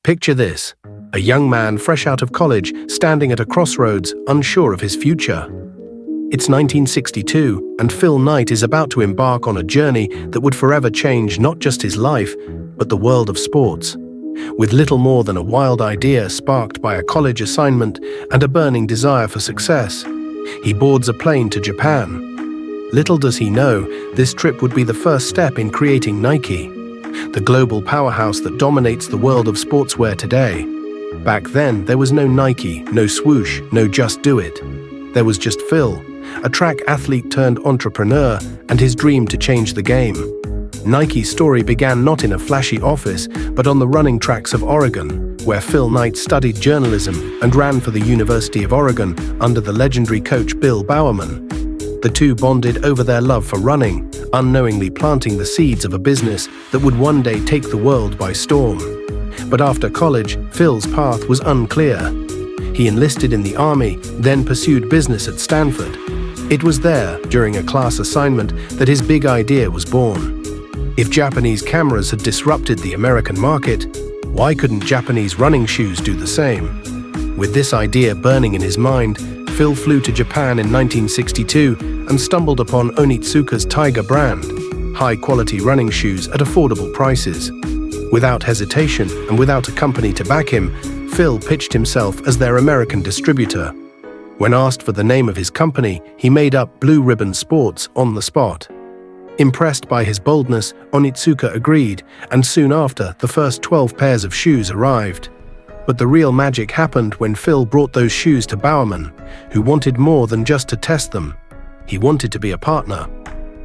Picture this: a young man fresh out of college, standing at a crossroads, unsure of his future. It's 1962, and Phil Knight is about to embark on a journey that would forever change not just his life, but the world of sports. With little more than a wild idea sparked by a college assignment and a burning desire for success, he boards a plane to Japan. Little does he know, this trip would be the first step in creating Nike, the global powerhouse that dominates the world of sportswear today. Back then, there was no Nike, no swoosh, no Just Do It. There was just Phil, a track athlete turned entrepreneur, and his dream to change the game. Nike's story began not in a flashy office, but on the running tracks of Oregon, where Phil Knight studied journalism and ran for the University of Oregon under the legendary coach Bill Bowerman. The two bonded over their love for running, unknowingly planting the seeds of a business that would one day take the world by storm. But after college, Phil's path was unclear. He enlisted in the Army, then pursued business at Stanford. It was there, during a class assignment, that his big idea was born. If Japanese cameras had disrupted the American market, why couldn't Japanese running shoes do the same? With this idea burning in his mind, Phil flew to Japan in 1962 and stumbled upon Onitsuka's Tiger brand, high-quality running shoes at affordable prices. Without hesitation and without a company to back him, Phil pitched himself as their American distributor. When asked for the name of his company, he made up Blue Ribbon Sports on the spot. Impressed by his boldness, Onitsuka agreed, and soon after, the first 12 pairs of shoes arrived. But the real magic happened when Phil brought those shoes to Bowerman, who wanted more than just to test them. He wanted to be a partner.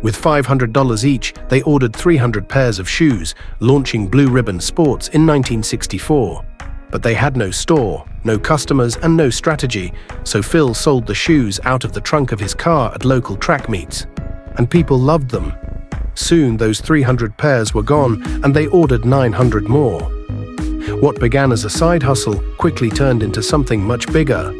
With $500 each, they ordered 300 pairs of shoes, launching Blue Ribbon Sports in 1964. But they had no store, no customers, and no strategy, so Phil sold the shoes out of the trunk of his car at local track meets. And people loved them. Soon those 300 pairs were gone, and they ordered 900 more. What began as a side hustle quickly turned into something much bigger.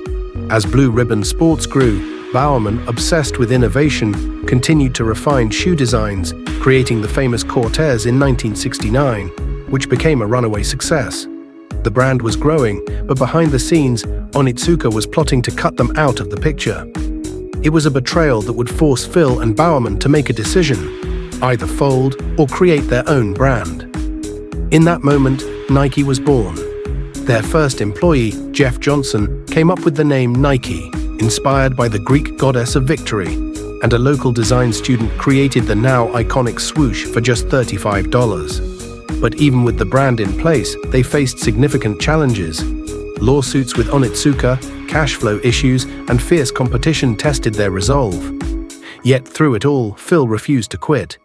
As Blue Ribbon Sports grew, Bowerman, obsessed with innovation, continued to refine shoe designs, creating the famous Cortez in 1969, which became a runaway success. The brand was growing, but behind the scenes, Onitsuka was plotting to cut them out of the picture. It was a betrayal that would force Phil and Bowerman to make a decision, either fold or create their own brand. In that moment, Nike was born. Their first employee, Jeff Johnson, came up with the name Nike, inspired by the Greek goddess of victory, and a local design student created the now iconic swoosh for just $35. But even with the brand in place, they faced significant challenges. Lawsuits with Onitsuka, cash flow issues, and fierce competition tested their resolve. Yet through it all, Phil refused to quit.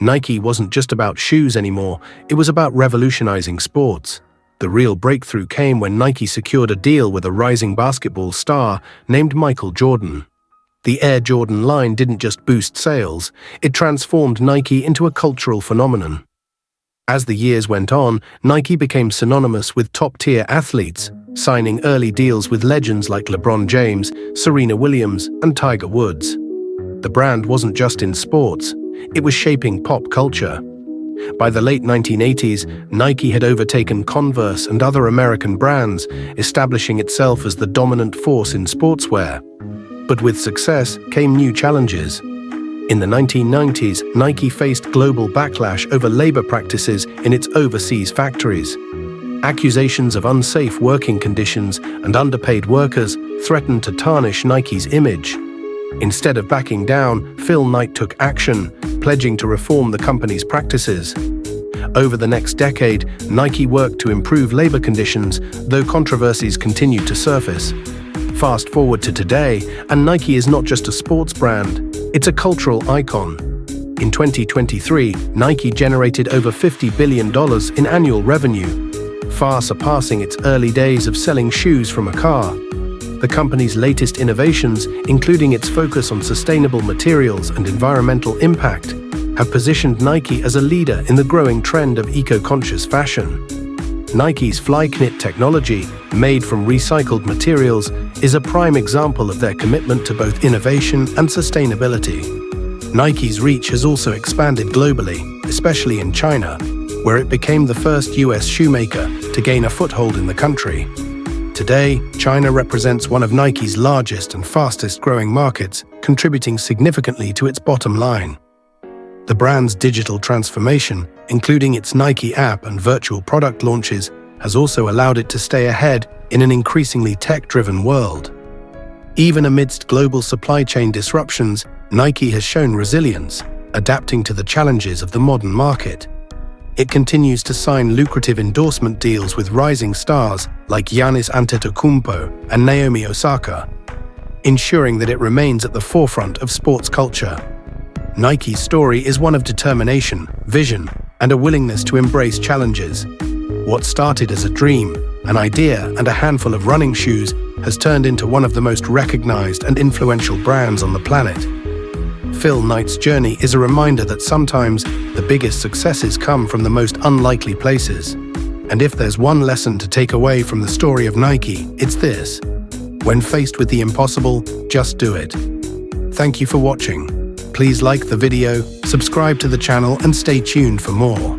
Nike wasn't just about shoes anymore, it was about revolutionizing sports. The real breakthrough came when Nike secured a deal with a rising basketball star named Michael Jordan. The Air Jordan line didn't just boost sales, it transformed Nike into a cultural phenomenon. As the years went on, Nike became synonymous with top-tier athletes, signing early deals with legends like LeBron James, Serena Williams, and Tiger Woods. The brand wasn't just in sports, it was shaping pop culture. By the late 1980s, Nike had overtaken Converse and other American brands, establishing itself as the dominant force in sportswear. But with success came new challenges. In the 1990s, Nike faced global backlash over labor practices in its overseas factories. Accusations of unsafe working conditions and underpaid workers threatened to tarnish Nike's image. Instead of backing down, Phil Knight took action, pledging to reform the company's practices. Over the next decade, Nike worked to improve labor conditions, though controversies continued to surface. Fast forward to today, and Nike is not just a sports brand, it's a cultural icon. In 2023, Nike generated over $50 billion in annual revenue, far surpassing its early days of selling shoes from a car. The company's latest innovations, including its focus on sustainable materials and environmental impact, have positioned Nike as a leader in the growing trend of eco-conscious fashion. Nike's Flyknit technology, made from recycled materials, is a prime example of their commitment to both innovation and sustainability. Nike's reach has also expanded globally, especially in China, where it became the first US shoemaker to to gain a foothold in the country. Today, China represents one of Nike's largest and fastest-growing markets, contributing significantly to its bottom line. The brand's digital transformation, including its Nike app and virtual product launches, has also allowed it to stay ahead in an increasingly tech-driven world. Even amidst global supply chain disruptions, Nike has shown resilience, adapting to the challenges of the modern market. It continues to sign lucrative endorsement deals with rising stars like Giannis Antetokounmpo and Naomi Osaka, ensuring that it remains at the forefront of sports culture. Nike's story is one of determination, vision, and a willingness to embrace challenges. What started as a dream, an idea, and a handful of running shoes has turned into one of the most recognized and influential brands on the planet. Phil Knight's journey is a reminder that sometimes the biggest successes come from the most unlikely places. And if there's one lesson to take away from the story of Nike, it's this: when faced with the impossible, just do it. Thank you for watching. Please like the video, subscribe to the channel, and stay tuned for more.